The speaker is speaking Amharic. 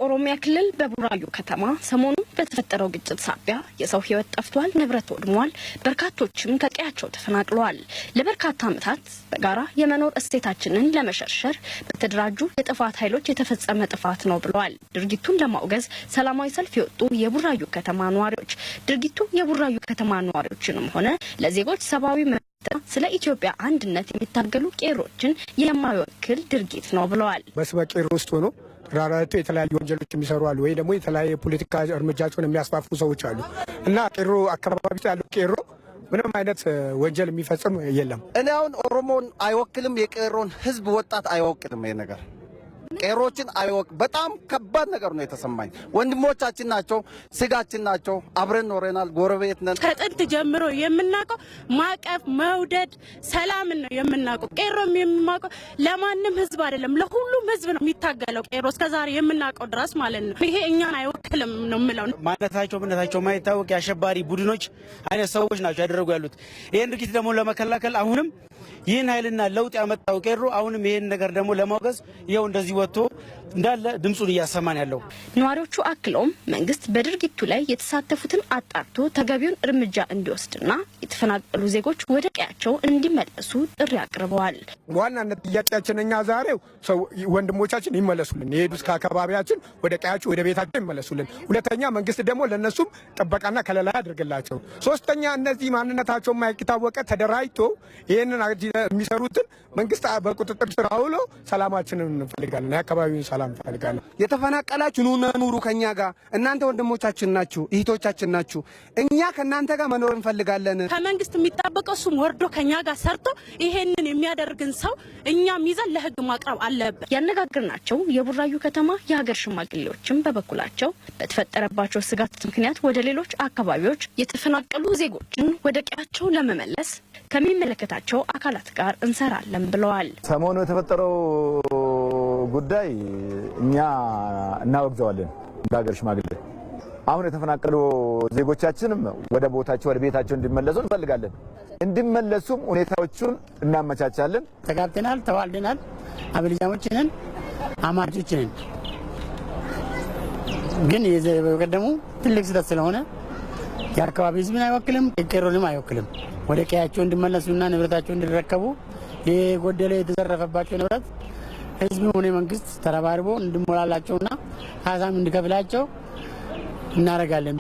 በኦሮሚያ ክልል በቡራዩ ከተማ ሰሞኑን በተፈጠረው ግጭት ሳቢያ የሰው ሕይወት ጠፍቷል፣ ንብረት ወድሟል፣ በርካቶችም ከቀያቸው ተፈናቅለዋል። ለበርካታ ዓመታት በጋራ የመኖር እሴታችንን ለመሸርሸር በተደራጁ የጥፋት ኃይሎች የተፈጸመ ጥፋት ነው ብለዋል። ድርጊቱን ለማውገዝ ሰላማዊ ሰልፍ የወጡ የቡራዩ ከተማ ነዋሪዎች ድርጊቱ የቡራዩ ከተማ ነዋሪዎችንም ሆነ ለዜጎች ሰብአዊ ስለ ኢትዮጵያ አንድነት የሚታገሉ ቄሮችን የማይወክል ድርጊት ነው ብለዋል። በስመ ቄሮ ውስጥ ሆኖ ራራቱ የተለያዩ ወንጀሎች የሚሰሩ አሉ ወይ ደግሞ የተለያየ ፖለቲካ እርምጃቸውን የሚያስፋፉ ሰዎች አሉ እና ቄሮ አካባቢ ያለው ቄሮ ምንም አይነት ወንጀል የሚፈጽም የለም። እኔ አሁን ኦሮሞን አይወክልም፣ የቄሮን ህዝብ ወጣት አይወክልም። ይሄ ነገር ቄሮችን አይወክ በጣም ከባድ ነገር ነው የተሰማኝ። ወንድሞቻችን ናቸው፣ ስጋችን ናቸው፣ አብረን ኖረናል፣ ጎረቤት ነን። ከጥንት ጀምሮ የምናውቀው ማቀፍ፣ መውደድ፣ ሰላምን ነው የምናውቀው። ቄሮም የሚማቀው ለማንም ህዝብ አይደለም፣ ለሁሉም ህዝብ ነው የሚታገለው ቄሮ እስከዛሬ የምናውቀው ድረስ ማለት ነው። ይሄ እኛን አይወክልም ነው የምለው። ማንነታቸው ማይታወቅ የአሸባሪ ቡድኖች አይነት ሰዎች ናቸው ያደረጉ ያሉት። ይሄን ድርጊት ደግሞ ለመከላከል አሁንም ይህን ኃይልና ለውጥ ያመጣው ቄሮ አሁንም ይህን ነገር ደግሞ ለማውገዝ ይኸው እንደዚህ ወጥቶ እንዳለ ድምጹን እያሰማን ያለው። ነዋሪዎቹ አክለውም መንግስት በድርጊቱ ላይ የተሳተፉትን አጣርቶ ተገቢውን እርምጃ እንዲወስድና የተፈናቀሉ ዜጎች ወደ ቀያቸው እንዲመለሱ ጥሪ አቅርበዋል። ዋናነት ጥያቄያችን እኛ ዛሬው ሰው ወንድሞቻችን ይመለሱልን፣ የሄዱት ከአካባቢያችን ወደ ቀያቸው ወደ ቤታቸው ይመለሱልን። ሁለተኛ መንግስት ደግሞ ለነሱም ጥበቃና ከለላ ያድርግላቸው። ሶስተኛ እነዚህ ማንነታቸው የማይታወቅ ተደራጅቶ ይሄንን የሚሰሩትን መንግስት በቁጥጥር ስር አውሎ ሰላማችንን እንፈልጋለን፣ የአካባቢውን ሰላም እንፈልጋለን። የተፈናቀላችሁ ኑሩ ከኛ ጋር፣ እናንተ ወንድሞቻችን ናችሁ፣ እህቶቻችን ናችሁ። እኛ ከናንተ ጋር መኖር እንፈልጋለን። ከመንግስት የሚጣበቀው እሱም ወርዶ ከኛ ጋር ሰርቶ ይሄንን የሚያደርግን ሰው እኛም ይዘን ለህግ ማቅረብ አለበት። ያነጋገርናቸው የቡራዩ ከተማ የሀገር ሽማግሌዎችም በበኩላቸው በተፈጠረባቸው ስጋት ምክንያት ወደ ሌሎች አካባቢዎች የተፈናቀሉ ዜጎችን ወደ ቀያቸው ለመመለስ ከሚመለከታቸው አካላት ጋር እንሰራለን ብለዋል። ሰሞኑ የተፈጠረው ጉዳይ እኛ እናወግዘዋለን እንደ ሀገር ሽማግሌ። አሁን የተፈናቀሉ ዜጎቻችንም ወደ ቦታቸው ወደ ቤታቸው እንዲመለሱ እንፈልጋለን። እንዲመለሱም ሁኔታዎቹን እናመቻቻለን። ተጋብተናል፣ ተዋልደናል፣ አብልጃሞችንን አማቾችንን ግን የቀደሙ ትልቅ ስህተት ስለሆነ የአካባቢ ህዝብን አይወክልም፣ ቄሮንም አይወክልም። ወደ ቀያቸው እንዲመለሱና ንብረታቸው እንዲረከቡ የጎደለ የተዘረፈባቸው ንብረት ህዝብ ሆነ መንግስት ተረባርቦ እንዲሞላላቸውና ካሳም እንዲከፍላቸው እናደርጋለን።